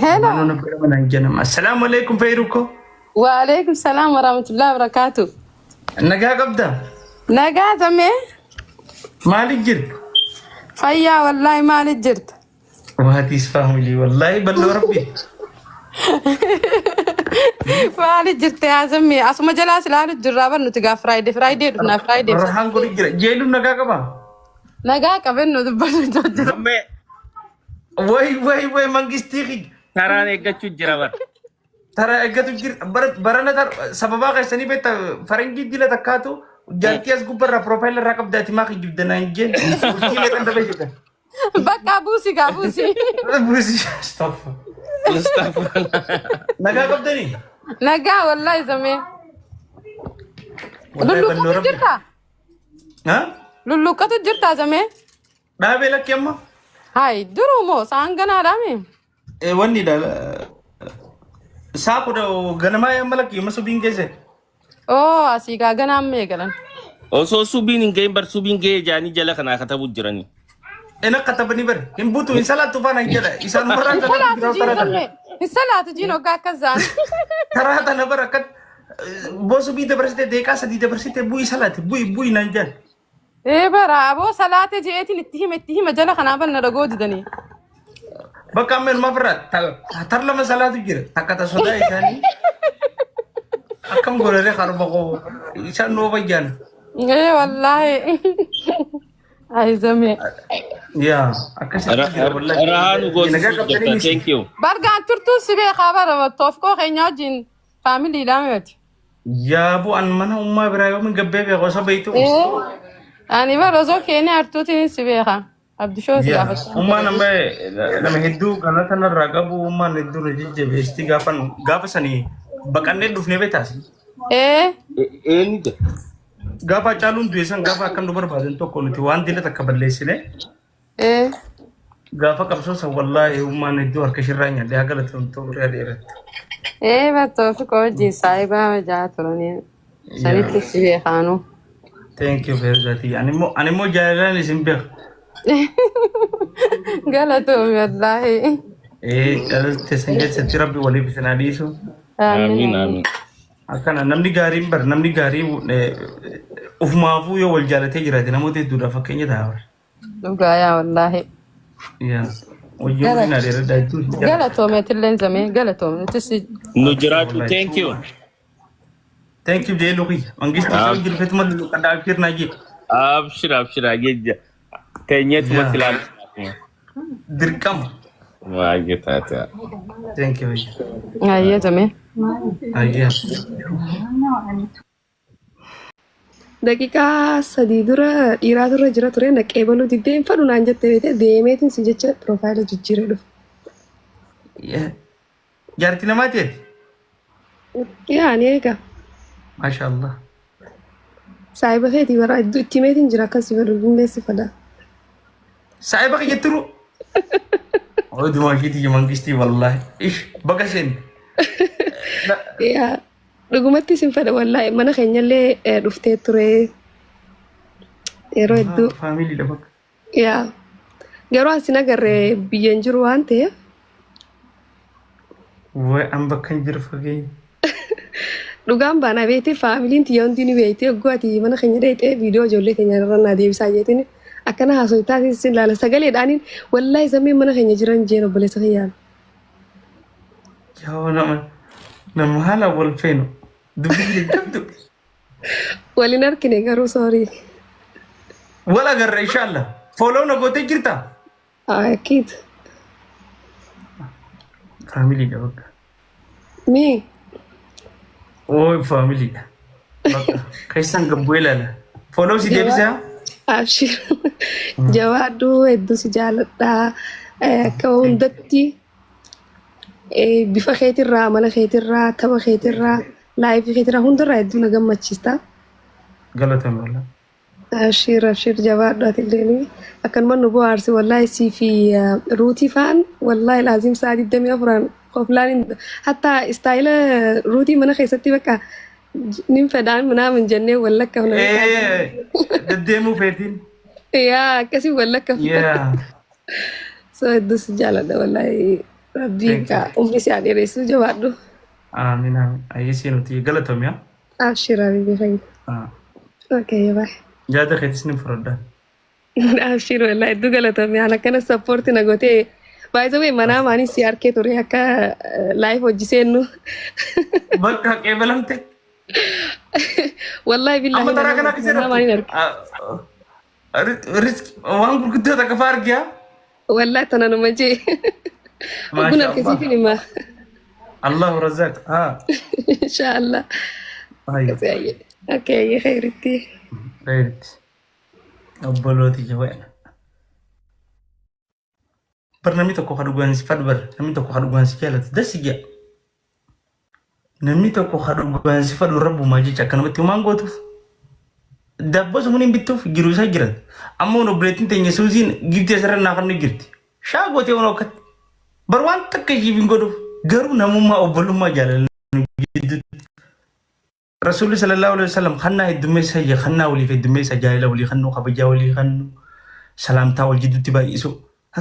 هلا. أنا نبغى من الجنم. السلام عليكم فيروكو. وعليكم السلام ورحمة الله وبركاته. نجا قبدا. نجا زمي. مالك جرت. فيا والله مالك جرت. وهاتي اسفهم لي والله بلو ربي. مالك جرت يا زمي. أسمع جلاس لا الجرابة نتجا فرايدي دفنا فرايدي. رحان قولي جرت. جيلو نجا قبا. نجا كبرنا دبنا جوجر. Amme وي مانجستيخي. taraan eeggachuu jira bar. ترى اجت جرت برنا ترى سببا قيسني بيت فرنجي دي لتكاتو جالتي اسكو برا بروفايل رقم داتي ما خي جبدنا انجن. وشي لك انت بيجك. بقى كابوسي. بوسي ستوب. نجا قبدني. نجا والله زمي. والله لولو بلو كتو ربي. جرتا. ها؟ لولو كتو جرتا زمي. لا بيلك يما. هاي درومو سانغنا رامي. wanni da saako da ganama ya malaki masu bin gese Oh asiga gana megalan. Osoo subiin hin gahin bar subiin gahee jaanii jala kanaa katabu jirani. ina katabani bar in butu in salatu fa nan jela isan maran da Salatu jino ga kazan. tarata na barakat bosu bi da barsite de kasa di da barsite bui salati bui nan jel Eh bara abo salate jeeti nittihime jala kana ban na dagodi dani. baka men mafrat tar lama salatu jira takata soda isani akam gorere kharba ko isan no bayan Eh wallahi. Ay zame. ya akasi wallahi Rahaanu goosisuu jirta. Thank you. Bargan turtu sibe khabar tofko khenyajin family lamet. ya bu an mana umma ibrahim min gabbe be ko sabaitu Ani barozo kene artutin sibe kha. Abdu sho ya siya umma nama heddu kanata na ragabu umma heddu rejije besti gafa sani bakanne dufne betas Eh Eenyu jira? gafa chalun duesan gafa kan dubar baden to konuti wan dile takaballesine eh gafa kamso sa wallahi umma heddu arkashiranya de agala to rere eh ba tofko ji saiba jaturani. Sanit sibe khanu. thank you very much animo jalan simbe Galato wallahi. te sanjay se rabbi wali bisanadisu Amiin amiin. akana namni gari ufmaafu yo wal jalate jirate namote dura fakenya daawar Duga ya wallahi. ya wajjo ina dere daitu Galato metillen zame galato tisi. Nu jiraatu. Thank you. thank you jay loki angis to jil fetu mad kada firna ji Abshir geejja. Teenyeetu Yeah. masilaan. dirkam Waa gitaata. thank you Ayya zame. ayya Daqiiqaa sadii dura dhiiraa turre jira ture naqee baluu diddeen fadhu naan jettee beekte deemeetiin si jecha piroofaayila jijjiiree dhufu. jarti namati Yaani eega masha Allah saayiba feetii bara iddoo itti meetiin jira akkas si fadhu bineensi fada. saiba ke jetru oh duma kiti mangisti wallahi ish bagasen Yaa dhugumatti sin fada wallaahi mana keenyallee dhuftee ture yeroo hedduu. family da bak Yaa garuu asin agarree biyyeen jiru waan ta'eef way am bakkan jir fagee dhugaan baana beekte faamiliin tiyya hundi ni beekte yogguu ati mana keenya dheeyxee viidiyoo ijoollee keenya irra naa deebisaa jeetiin akkana haasoftaa sin ilaala sagaleedhaaniin wallaahi sammeen mana keenya jiran jeen obboleessa kiyyaala. yawo nama hala wal feno dubi dabdu Waliin harkine garuu soorii. wala garra inshallah follow na gote jirta Akiid. family da bak Mii oh family da kaisan gabwela la follow si debisa abshir jawaaduu hedduu si jaaladhaa akka hundatti bifa keetirraa mala keetirraa tapha keetirraa laayifii keetirraa hundarraa hedduu na gammachiista. galatan wala Abshir jawaadhu atillee akkanuma nu bohaarsi wallaahi sii fi ruutii fa'aan wallaahi laazim sa'a 24 qoflaan hatta istaayila ruutii mana keessatti bakka nin fedhaan minaamin jennee wallakka deddeemu feetiin yaa akkasii wallakka yeah so hedduu si jaaladha wallaahi Rabbiin kaa umri si dheeressu jabaadhu. Amiin amiin. Ayyee nuti galatoomii haa. Abshira bibi khayr. Okay, bye. Jaada keetis ni fudhadhaa. Abshir wallahi hedduu galatoomii ana kana sappoorti na gootee. By the way, manaa maanii si harkee ture akka live hojjiseennu. Bakka qeebalamte. Wallahi billahi. Amma taraa kana akkasii manaa maanii harkee. Risk waan gurguddoo takka fa'aa argaa. Wallahi tananuma jee. Ogun harkisiifin himaa. Allahu razaq. Inshallah. Okay, khayritti. Khayritti. Obbolooti jawaadha. Bar namni tokko kan dhugaansiifadhu bar namni tokko kan dhugaansi jaalatu dassi jaa. Namni tokko kan dhugaansiifadhu rabbumaa jecha akkanumatti homaan gootuuf. Dabboo sumuun hin bittuuf jiru isaa jiran. Ammoo obboleettiin teenya suusiin giftee sarara naa kan jirti. Shaa gootee waan okkatti. Bar waan takka ishiif hin godhuuf garuu namummaa obbolummaa jaalallu gidduutti. Rasuulli sallallahu alaihi wasallam khannaa heddummeessa ija khannaa waliif heddummeessa jaalala walii khannuu kabajaa walii khannuu salaamtaa wal jidduutti baay'isu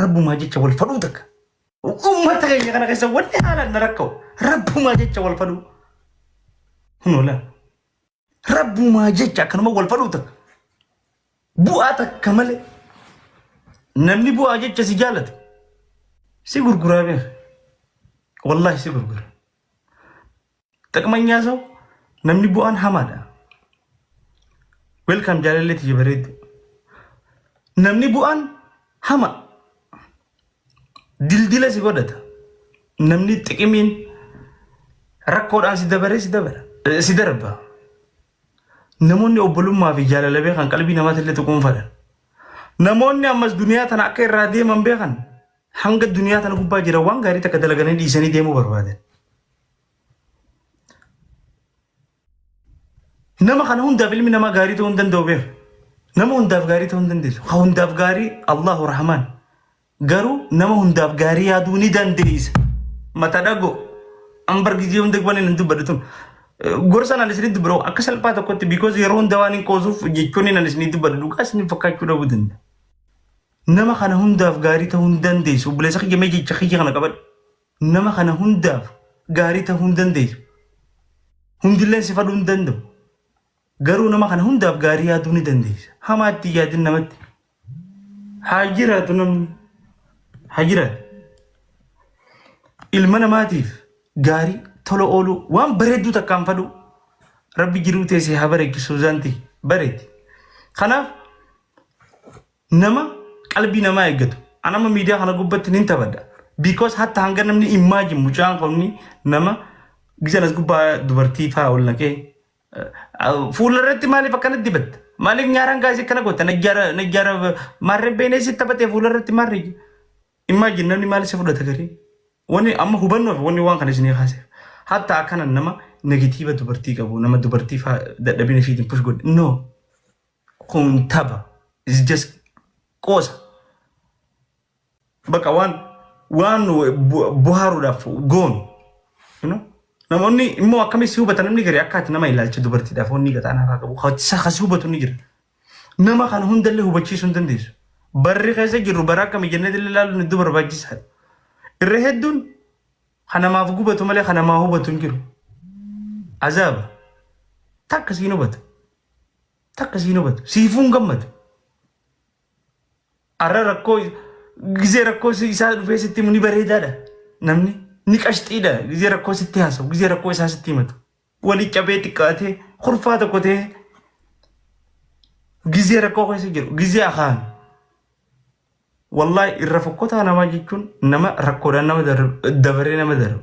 rabbumaa jecha wal fadhuu takka. Uummata keenya kana keessa wanti haalaan na rakka'u rabbumaa jecha wal fadhuu. Hunoola rabbumaa jecha akkanuma wal fadhuu takka. Bu'aa takka malee namni bu'aa jecha si jaalatu si gurguraa beeka. Wallahi si gurgura. Taqmanyaa sau namni bu'aan hamaadha. Welcome jaalalleeti jibareeddu. Namni bu'aan hama. Dildila si godhata. Namni xiqimiin rakkoodhaan si dabara si darba. Namoonni obbolummaa fi jaalala beekan qalbii namaatti illee tuquunfadha. Namoonni ammas duniyaa tana akka irraa deeman beekan hanga duniyaa tana gubbaa jira waan gaarii takka dalaganii dhiisanii deemuu barbaadan. Nama kana hundaaf ilmi namaa gaarii ta'uu hin danda'u beeku. Nama hundaaf gaarii ta'uu hin dandeessu. Ha hundaaf gaarii Allahu Rahmaan. Garuu nama hundaaf gaarii yaaduu ni dandeessa. Mata dhago an bargizee hunda gbanin hin dubbadhu. Gorsa nan isinitti biroo akka salphaa tokkotti because yeroo hunda waan hin qoosuuf jechuun nan isinitti dubbadhu dhugaa isin fakkaachuu dhabuu danda'a. Nama kana hundaaf gaarii ta'uu hin dandeessu. Obboleessa kiyya mee jecha kiyya kana qabadhu. Nama kana hundaaf gaarii ta'uu hin dandeessu. Hundillee si fadhuu hin danda'u. Garuu nama kana hundaaf gaarii yaaduu ni dandeessa. Hamaatti yaadin namatti. Haa jiraatu namni. Haa jiraatu. Ilma namaatiif gaarii tola ooluu waan bareedduu takkaan fadhu. Rabbi jiruu teessee haa bareechisuu zaanti bareeti. Kanaaf nama qalbii namaa eeggatu. Anama miidiyaa kana gubbatti nin taphadha. Because hatta hanga namni imagine mucaan qomni nama gizanas gubbaa dubartii fa'aa ol naqee fuularratti maaliif akkanatti dibatta? Maaliif nyaaraan gaasii akkana goota? Najjaara maarree beeneessi taphatee fuularratti maarree imagine namni maaliif si fudhata garii? Wanni amma hubannoof wanni waan kana isinii kaaseef. Hatta akkana nama negatiiva dubartii qabu nama dubartii fa'aa dadhabina ishiitiin push godhe. No. Kun tapha. It's just qoosa. Bakka waan buhaaruudhaaf goonu. You know? Namoonni immoo akkamitti hubatan namni gari akkaatti nama ilaalcha dubartiidhaaf wanni gataanaa haa qabu. Kasi hubatu ni jira. Nama kana hundallee hubachiisuu hin dandeessu. Barri keessa jirru bara akkamii jennee ilaaluun hedduu barbaachisaadha. Irra hedduun kanamaaf gubatu malee kanamaa hubatu hin jiru. Azaaba. Takka siin hubatu. Takka siin hubatu. Siifuu hin gammadu. Arra rakkoo gizee rakkoo isaa dhufee sitti ni bareedaadha. Namni ni qashxiidha. Gizee rakkoo sitti haasa'u. Gizee rakkoo isaa sitti himatu. Walii cabee xiqqaatee kurfaa tokko ta'ee gizee rakkoo keessa jiru. Gizee akaan. Wallahi irra fokkotaa namaa jechuun nama rakkoodhaan nama dabaree nama darbu.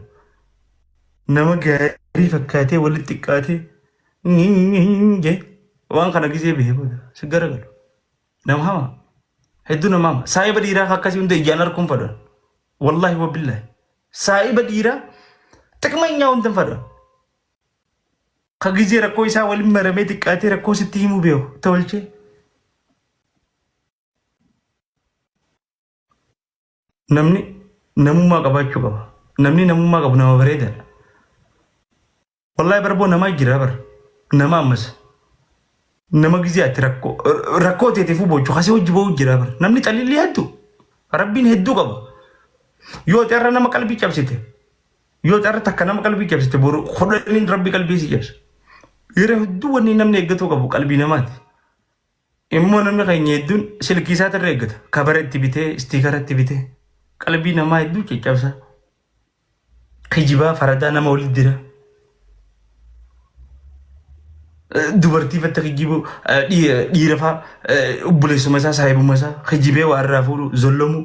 Nama gaarii fakkaatee walitti xiqqaatee jee waan kana gizee bahee booda si garagalu. Nama hamaa. Hedduu nama hamaa. Saayiba dhiiraa akkasii hunda ijaan arguun fadhan. Wallahi wabillahi. Saayiba dhiiraa xiqqummaa hunda fadhan. Ka gizee rakkoo isaa waliin maramee xiqqaatee rakkoo sitti himuu beeku tolchee. Namni namummaa qabaachuu qaba. Namni namummaa qabu nama bareedaadha. Wallahi barboo namaa jira bar. Nama ammas. Nama gizee ati rakkoo teetiifuu bochuu kasee hojii ba'uu jira bar. Namni calillee hedduu. Rabbiin hedduu qaba. yoo xerra nama qalbii cabsite yoo xerra takka nama qalbii cabsite boru khodhaniin rabbi qalbii si cabsa yeroo hedduu wanni namni eeggatu qabu qalbii namaati immoo namni keenya hedduun silkii isaa irra eeggata kabara itti bitee istiikara itti bitee qalbii namaa hedduu caccabsa kijibaa faradaa nama walitti dira dubartii fatta kijibu dhiira faa obboleessuma isaa saahibuma isaa kijibee waan irraa fuudhu zollomu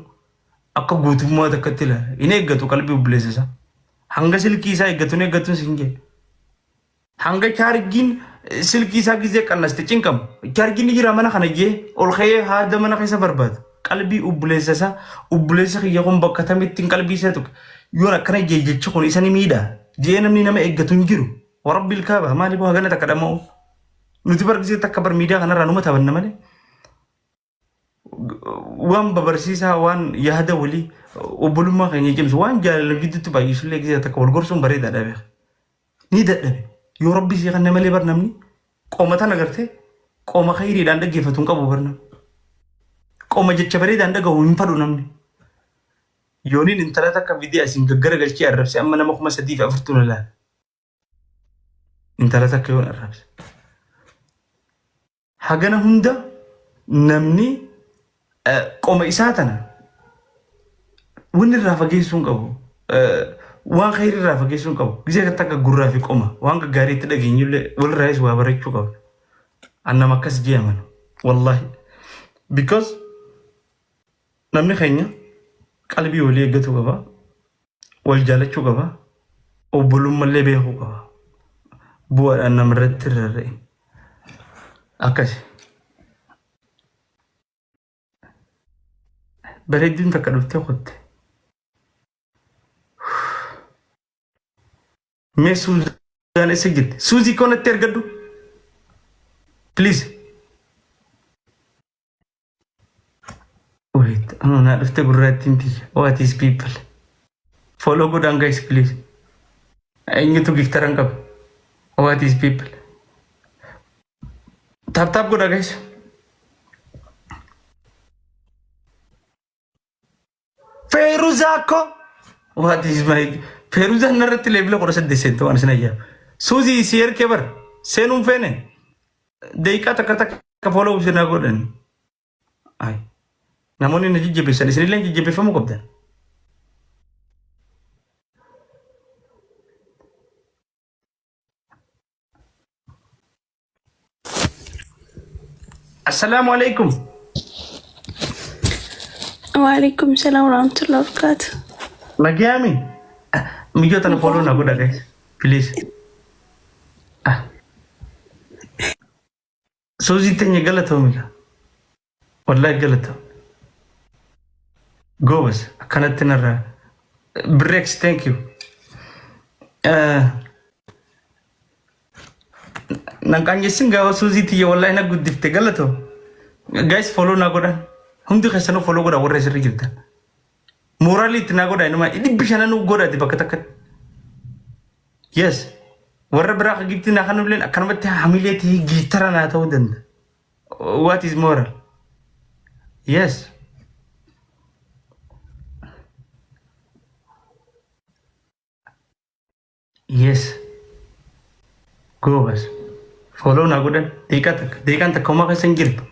akka guutummaa takkatti ilaala hin eeggatu qalbii obboleessa isaa hanga silkii isaa eeggatuun siin jedhe hanga chaargiin silkii isaa gizee qannaste cinqamu chaargiin jira mana kana jee ol ka'ee haada mana keessa barbaada qalbii obboleessa isaa obboleessa kiyya kun bakka tamittiin qalbii isaa tuqe yoon akkana jee jecha kun isa ni miidha jee namni nama eeggatu hin jiru warabbil kaaba maaliif hagana takka dhama'u nuti bargisee takka bar miidiyaa kanarraa numa taphanna malee waan babarsiisaa waan yaada walii obbolummaa keenya cimsu waan jaalala gidduutti baay'isuullee gisee takka wal gorsuun bareedaadha beeka ni dadhabe yoo rabbi si kanne malee bar namni qooma tan agartee qooma khayriidhaan dhaggeeffatuun qabu bar namni qooma jecha bareedaan dhagahu hin fadhu namni yooniin intala takka viidiyaa isin gaggara galchee arrabse amma nama 340 laala intala takka yoon arrabse hagana hunda namni qooma isaa tana wanni irraa fageessuun qabu waan khayri irraa fageessuun qabu gisee takka gurraa fi qooma waan gaggaarii itti dhageenyullee walirraayis waa barachuu qabu annama akkas jeeman wallahi because namni keenya qalbii walii eeggatu qaba wal jaalachuu qaba obbolummallee beekuu qaba bu'aadhaan namarratti rarra'e akkasi bareedduun takka dhuftee qotte mee suuzaan isa jirti suuzii koonatti ergadhu please wait naa dhufte gurraattiin tiyya what is people follow godhaan guys please eenyutu giftaran qaba what is people tap godha guys Feruzako what is my Feruza narratti leebila qora sadde sento waan sinayya Suzi siyer kebar senum fene deika takka follow sina godhan ay namoni na jijjibe sani sinilen jijjibe famu qabdan Assalamu alaikum Waalaikum salam warahmatullahi wabarakatuh. Magiami. Mijo tan follow na goda guys. Please. Suzi tanya galato miga. Wallahi galato. Go bas. Kanat tinara. Breaks, thank you. Nangkanya singa Suzi tiya wallahi na good difte galato. Guys follow na goda. Hundi khasano follow goda warra sirri jirta morally tina goda inuma idi bishana nu goda di bakatak yes warra bra gifti na khanulen akan mate hamileti gitara na tawdan what is moral yes yes go bas follow na goda dekan tak koma khasan jirta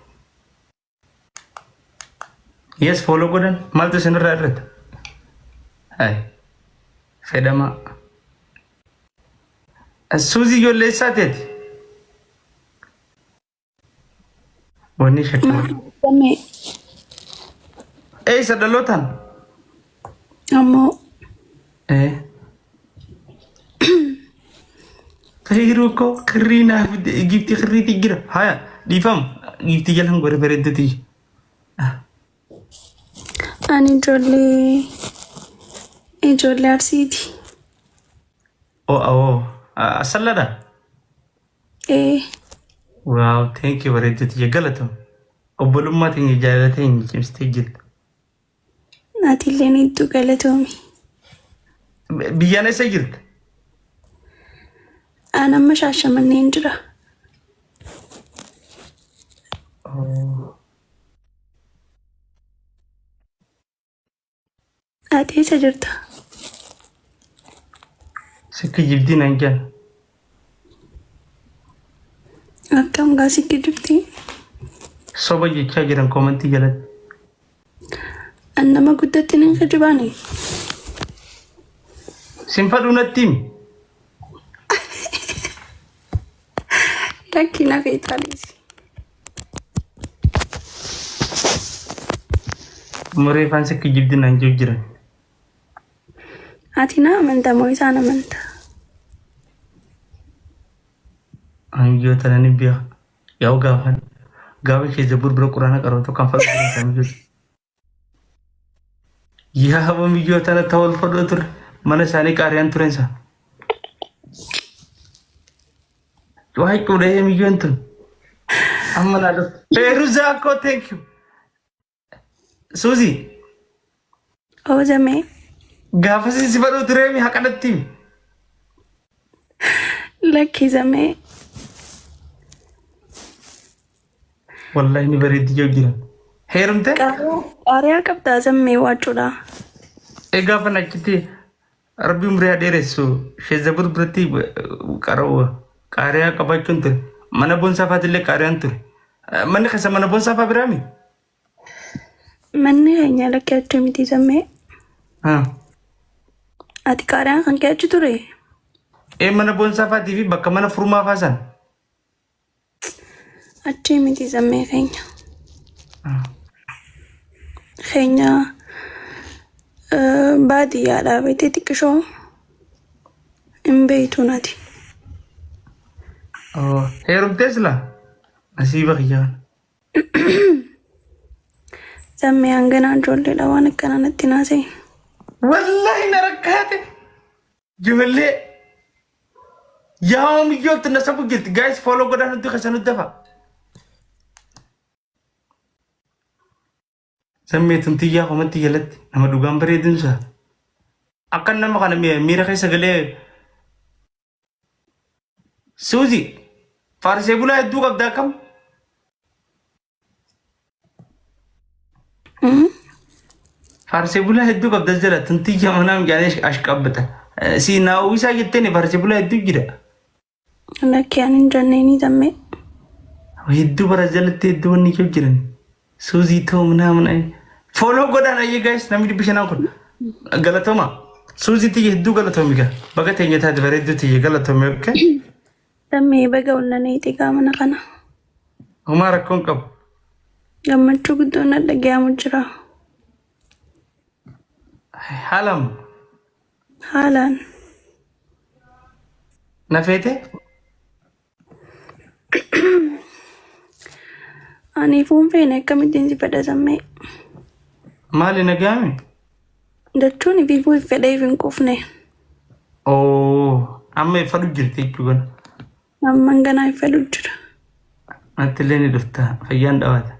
Yes, follow godhan maaltu isinirraa irratti hay fedhama Suuzii ijoollee isaateeti wanni shakkii isa dhalootaan ammoo Khayruu koo kirrii naaf giftii kirriitii jira haya dhiifam giftii jalan gore bareeddutii ani ijoollee Arsiiti. Oh, asalada. Wow, thank you very much. Jagalato. Obbolummaa teenya jaalatee hin cimsitee jirta. Atiillee hedduu galatoomi. Biyyaan eessa jirta? Ani amma Shaashamanneen jira. Ati isa jirta. Sikki jibdi nan jaan. Akkam gaa sikki jirti. Soba jechaa jiran komantii jalatti. An nama guddatti nin kajibaani. Sinfadhu natti himi. Lakkii na feetaalisi. Mureeffaan sikki jibdi nan jiran. Ati na amanta moo isaan amanta? Anjoo tanani biya. Yaa'u gaafan. Gaafa ishee zabur bira quraana qarootu kan fadhu kan jiru. Yaa miyyoo tana ta'uu fadhu ture. Mana isaanii qaariyaan turensa. Why could I am going to? I'm not. Peruzako, thank you. Susie. Oo jamee. Gaafa si baru ture mi hakanatti. Lakkii jamee. Wallahi ni bareeddi yoo jiran. Heerumte? Qaariyaa qabdaa jamee waacuudha. Gaafa nachitti rabbi umriyaa dheeressu ishee zabur biratti qara'uwa. Qaariyaa qabaachuun ture. Mana boonsaafaatiillee qaariyaan ture. Manni keessa mana boonsaafaa biraami? Manni keenya lakkii achi miti jamee. Ati qaariyaan kan kee achi ture? Mana boonsaafaatii fi bakka mana furmaafaa san. Achi miti jamee keenya. Keenya baadiyyaadhaa beekte xiqqishoo hin beektu nati. Heerumtees laa? Nasiiba kiyyaan. Jamee hanganaa ijoolleedha waan akkanaa natti naasee. Wallahi na rakkaate. Ijoollee. Yaa miyyootti na sabu jirti. Guys follow godhaa nuti keessa dafa. Sammeetuun xiyyaa komantii jalatti nama dhugaan bareedinsa. Akkan nama kana miira keessa galee. Suuzi. Faarsee bulaa hedduu qabdaa kam? Faarsee bulaa hedduu qabdas jira. Tuntii manaa jaanee ash qabbata. Si naawuu isaa jetteen faarsee bulaa hedduu jira. Lakkii ani hin janneenii jamee. Hedduu bara jalatti hedduu wanni kee jiran. Suuzii ta'uu mana. Follow godhaan ayyee guys namni dubbishanaa kun. Galatooma. Suuzii tiyya hedduu galatoomi gaa. Baga teenya taate bareedduu tiyya galatoomi akka. Jamee baga onnanii xiqqaa mana kana. Homaa rakkoon qabu. Gammachuu guddoon na dhaga'amu jira. Haalam. Haalaan. Na feete? Ani fuun feene akkamittiin si fedha jamee. Maali nagaame? Dachuun ififuu fedhee hin qufne. Amma ifadhu jirti jechuudha. Amman ganaa ifadhu jira. Ati ni dhufta fayyaan dhawaata.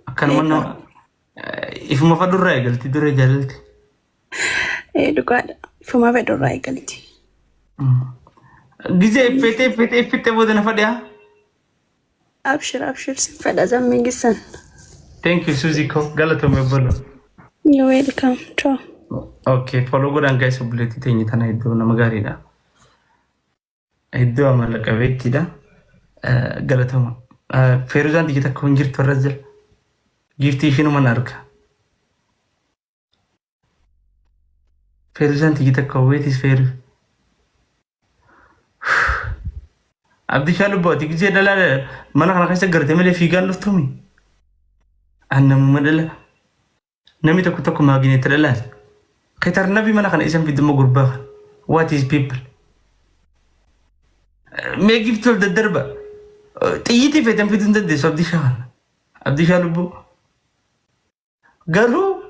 Akkanuma nama ifuma fadhurraa eegalti dura jaalalti. Dhugaadha. Ifuma fedhurraa eegalti. Gizee effettee booda na fadhiyaa? Abshir si fedha jamee gissan. Thank you Suzy ko galatoomi bolo. You're welcome. Ciao. Okay, follow godhaan guys obboleettii teenya tana iddoo nama gaariidha. Iddoo amala qabeettiidha. Galatooma. Feeruzaan tiyya takka hin jirtu irras jira. Giiftii ishiinuma na arga. Feeruzaan tiyya takka hawweetis feeru. Abdishaa lubbaati gizee dhalaa mana kana keessa gartee malee fiigaan dhuftumi. Annamuma dhala. Namni tokko maagineetta dhalaal. Keetar nabi mana kana isan fiduma gurbaa. What is people? Mee giftuuf daddarba. Xiyyiitii feetan fiduun dandeessu Abdishaa lubbuu. Garuu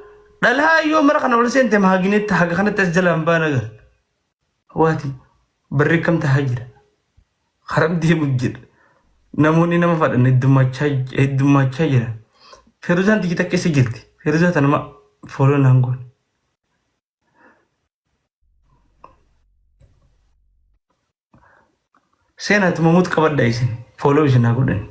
dhalaa yoo mana kana ol seente maagineetta haga kanatti as jalaan baana gal. Waati barreeffamta haa jira. Haram deemu jira. Namoonni nama fadhan heddummachaa jira. Feeruzaan tiyya takka isa jirti. Feeruzaa tanuma follow naan goone. Seenaatuma muut qabadhaa isin follow isin haa godhan.